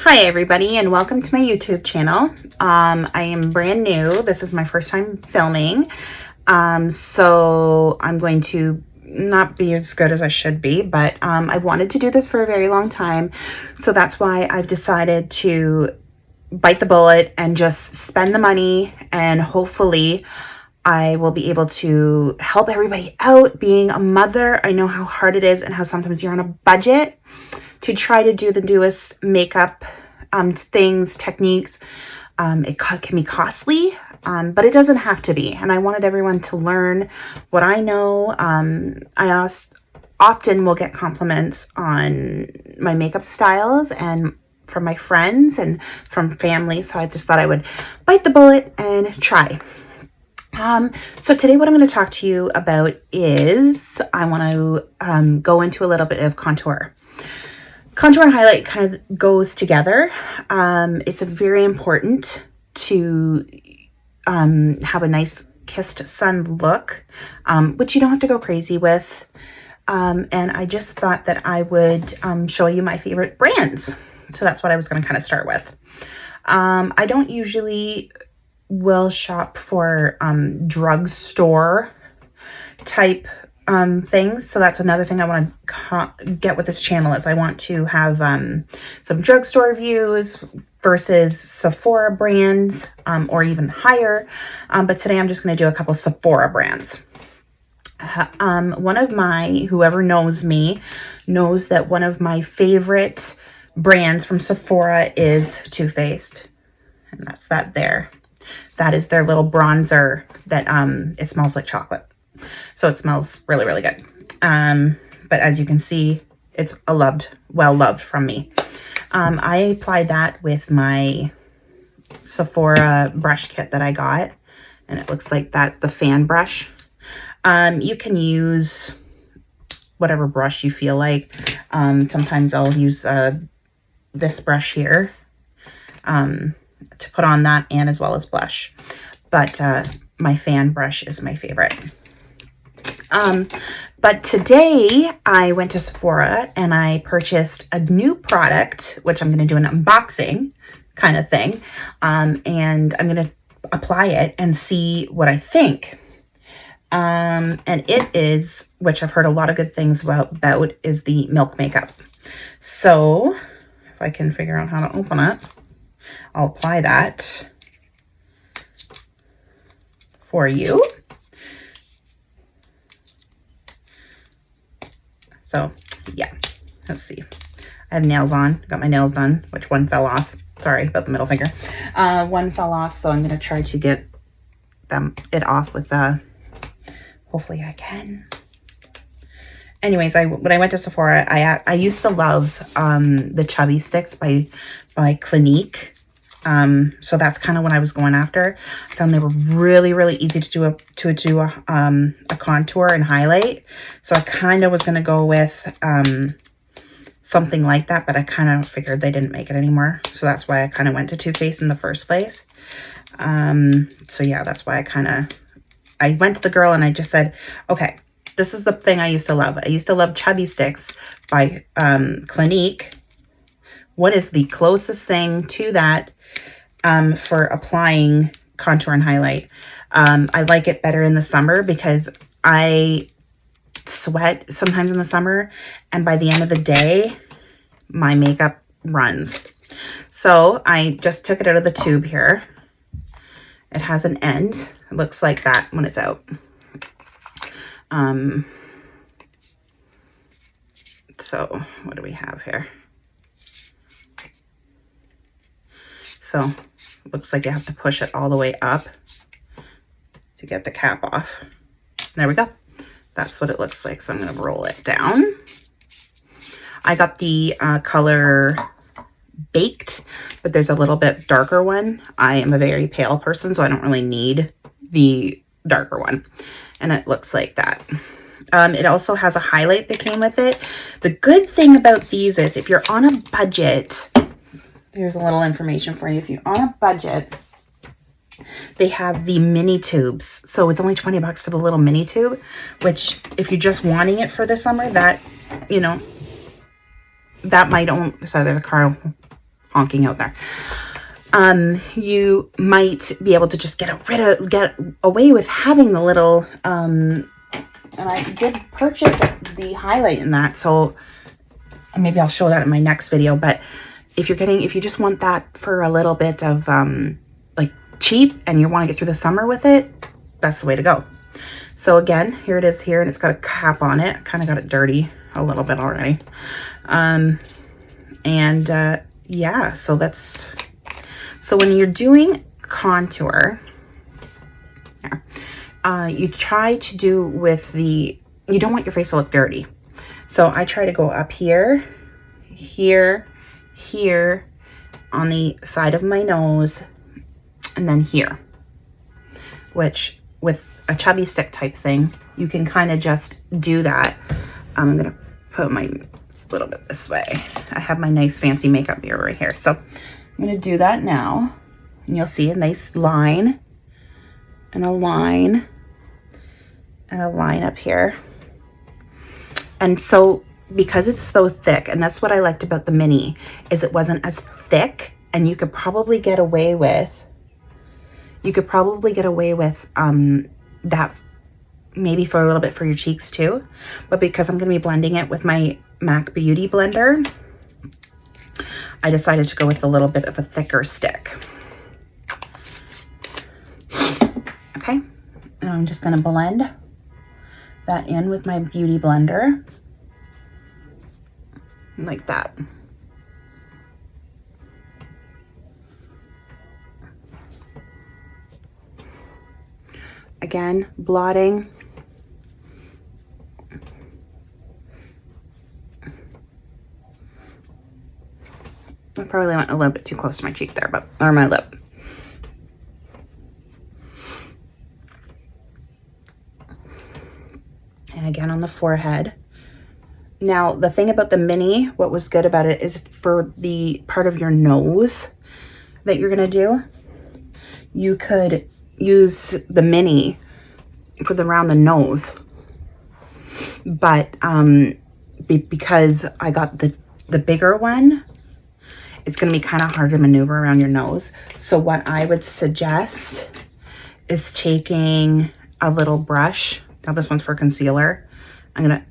Hi everybody and welcome to my YouTube channel. I am brand new. This is my first time filming. So I'm going to not be as good as I should be, but I've wanted to do this for a very long time. So that's why I've decided to bite the bullet and just spend the money, and hopefully I will be able to help everybody out. Being a mother, I know how hard it is and how sometimes you're on a budget to try to do the newest makeup things, techniques. It can be costly, but it doesn't have to be. And I wanted everyone to learn what I know. I often will get compliments on my makeup styles and from my friends and from family. So I just thought I would bite the bullet and try. So today what I'm going to talk to you about is I want to go into a little bit of contour. Contour and highlight kind of goes together. It's very important to have a nice kissed sun look, which you don't have to go crazy with. And I just thought that I would show you my favorite brands. So that's what I was going to kind of start with. I don't usually will shop for drugstore type things. So that's another thing I want to get with this channel is I want to have some drugstore reviews versus Sephora brands or even higher. But today I'm just going to do a couple Sephora brands. Whoever knows me knows that one of my favorite brands from Sephora is Too Faced. And that's that there. That is their little bronzer that it smells like chocolate. So it smells really, really good. But as you can see, it's well loved from me. I applied that with my Sephora brush kit that I got. And it looks like that's the fan brush. You can use whatever brush you feel like. Sometimes I'll use this brush here to put on that and as well as blush. But my fan brush is my favorite. But today I went to Sephora and I purchased a new product, which I'm going to do an unboxing kind of thing. And I'm going to apply it and see what I think. And it is, which I've heard a lot of good things about, is the Milk Makeup. So if I can figure out how to open it, I'll apply that for you. So yeah, let's see. I have nails on, got my nails done, which one fell off. Sorry about the middle finger. One fell off, so I'm going to try to get it off with, hopefully I can. Anyways, when I went to Sephora, I used to love the Chubby Sticks by Clinique. So that's kind of what I was going after. I found they were really, really easy to do a contour and highlight. So I kind of was going to go with something like that, but I kind of figured they didn't make it anymore. So that's why I kind of went to Too Faced in the first place. So yeah, that's why I went to the girl and I just said, okay, this is the thing I used to love. I used to love Chubby Sticks by Clinique. What is the closest thing to that for applying contour and highlight? I like it better in the summer because I sweat sometimes in the summer, and by the end of the day, my makeup runs. So I just took it out of the tube here. It has an end. It looks like that when it's out. So what do we have here? So it looks like you have to push it all the way up to get the cap off. There we go. That's what it looks like. So I'm going to roll it down. I got the color Baked, but there's a little bit darker one. I am a very pale person, so I don't really need the darker one. And it looks like that. It also has a highlight that came with it. The good thing about these is if you're on a budget, here's a little information for you. If you're on a budget, they have the mini tubes. So it's only 20 bucks for the little mini tube, which if you're just wanting it for the summer, that, you know, that might only, sorry, there's a car honking out there. You might be able to just get away with having the little, and I did purchase the highlight in that, so maybe I'll show that in my next video. But if you just want that for a little bit of, like cheap, and you want to get through the summer with it, that's the way to go. So again, here it is here, and it's got a cap on it. I kind of got it dirty a little bit already. Yeah, so when you're doing contour, you try to do you don't want your face to look dirty. So I try to go up here, here, here, on the side of my nose, and then here, which with a chubby stick type thing, you can kind of just do that. I'm going to put my a little bit this way. I have my nice fancy makeup mirror right here. So I'm going to do that now, and you'll see a nice line and a line and a line up here. And so because it's so thick, and that's what I liked about the mini, is it wasn't as thick, and you could probably get away with that maybe for a little bit for your cheeks too. But because I'm going to be blending it with my MAC Beauty Blender, I decided to go with a little bit of a thicker stick. Okay, and I'm just going to blend that in with my Beauty Blender like that. Again, blotting. I probably went a little bit too close to my cheek there, or my lip. And again on the forehead. Now, the thing about the mini, what was good about it is for the part of your nose that you're gonna do, you could use the mini for around the nose. But because I got the bigger one, it's going to be kind of hard to maneuver around your nose. So what I would suggest is taking a little brush. Now this one's for concealer. I'm going to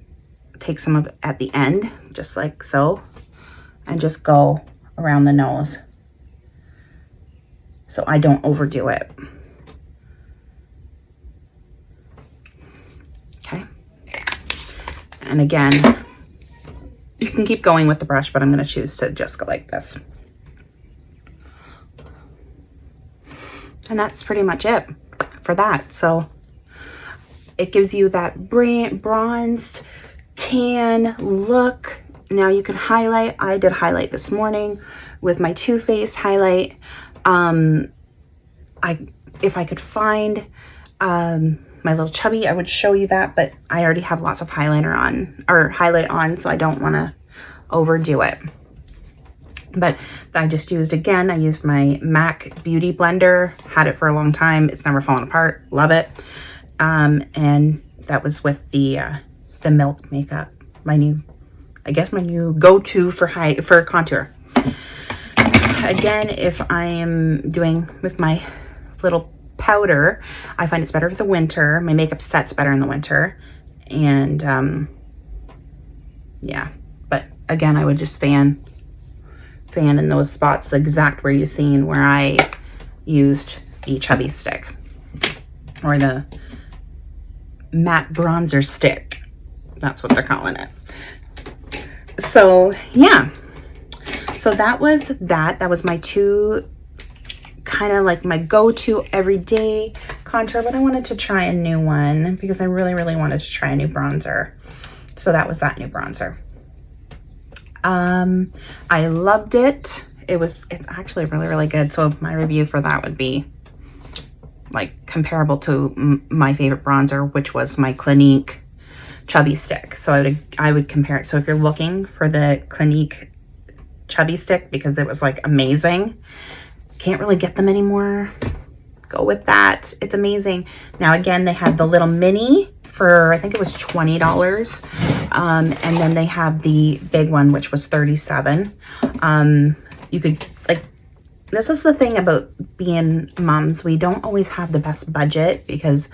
take some of it at the end, just like so, and just go around the nose so I don't overdo it. Okay. And again, you can keep going with the brush, but I'm going to choose to just go like this. And that's pretty much it for that. So it gives you that bronzed tan look. Now you can highlight. I did highlight this morning with my Too Faced highlight. If I could find my little chubby, I would show you that, but I already have lots of highlighter on, or highlight on, so I don't want to overdo it. But I just used, again, I used my MAC Beauty Blender, had it for a long time. It's never fallen apart. Love it. And that was with the Milk makeup, my new go-to for contour. Again, if I am doing with my little powder, I find it's better for the winter. My makeup sets better in the winter. And yeah, but again, I would just fan in those spots, the exact where you seen where I used the chubby stick or the matte bronzer stick. That's what they're calling it. So yeah, so that was my two kind of like my go-to everyday contour, but I wanted to try a new one because I really wanted to try a new bronzer. So that was that new bronzer. I loved it. It's actually really good. So my review for that would be like comparable to my favorite bronzer, which was my Clinique chubby stick. So I would compare it. So if you're looking for the Clinique chubby stick, because it was like amazing, can't really get them anymore, go with that. It's amazing. Now again, they had the little mini for, I think it was $20. And then they have the big one, which was $37. You could this is the thing about being moms. We don't always have the best budget because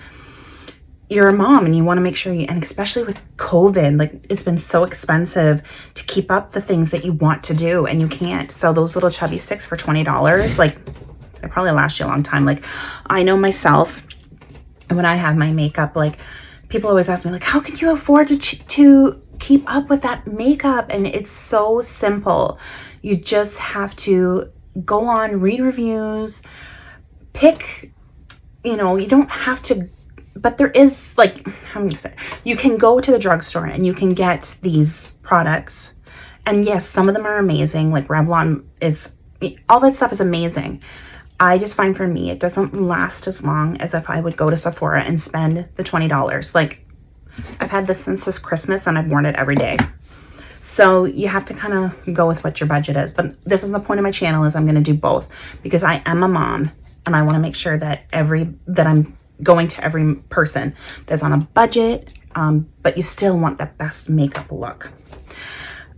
you're a mom and you want to make sure and especially with COVID, like it's been so expensive to keep up the things that you want to do and you can't. So those little chubby sticks for $20, like they probably last you a long time. Like I know myself, when I have my makeup, like people always ask me like, how can you afford to keep up with that makeup? And it's so simple. You just have to go on, read reviews, pick, you don't have to, but there is like, how am I gonna say, you can go to the drugstore and you can get these products. And yes, some of them are amazing. Like Revlon all that stuff is amazing. I just find for me, it doesn't last as long as if I would go to Sephora and spend the $20. Like I've had this since this Christmas and I've worn it every day. So you have to kind of go with what your budget is. But this is the point of my channel, is I'm going to do both because I am a mom and I want to make sure that I'm going to every person that's on a budget, but you still want the best makeup look.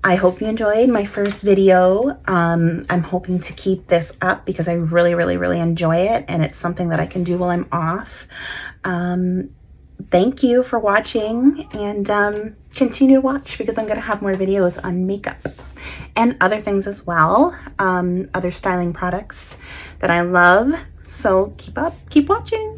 I hope you enjoyed my first video. I'm hoping to keep this up because I really, really, really enjoy it. And it's something that I can do while I'm off. Thank you for watching, and continue to watch because I'm going to have more videos on makeup and other things as well. Other styling products that I love. So keep watching.